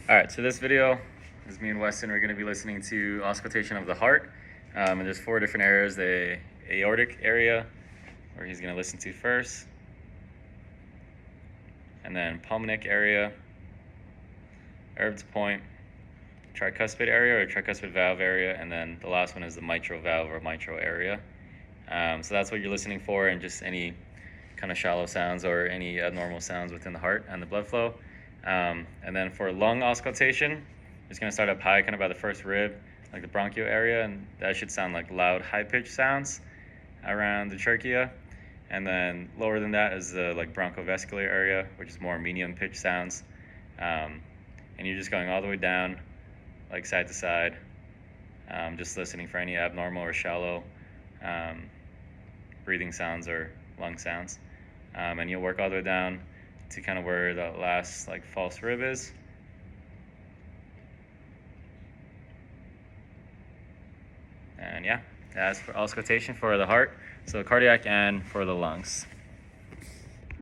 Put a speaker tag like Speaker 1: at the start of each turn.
Speaker 1: All right, so this video is me and Weston. We're going to be listening to auscultation of the heart. And there's 4 different areas. The aortic area, where he's going to listen to first. And then pulmonic area, Erb's point, tricuspid area or tricuspid valve area, and then the last one is the mitral valve or mitral area. So that's what you're listening for, and just any kind of shallow sounds or any abnormal sounds within the heart and the blood flow. And then for lung auscultation, it's going to start up high, kind of by the first rib, like the bronchial area, and that should sound like loud, high-pitched sounds around the trachea. And then lower than that is the bronchovascular area, which is more medium-pitched sounds. And you're just going all the way down, like side to side, just listening for any abnormal or shallow breathing sounds or lung sounds. And you'll work all the way down to kind of where the last false rib is. And yeah, that's for auscultation for the heart, so cardiac and for the lungs.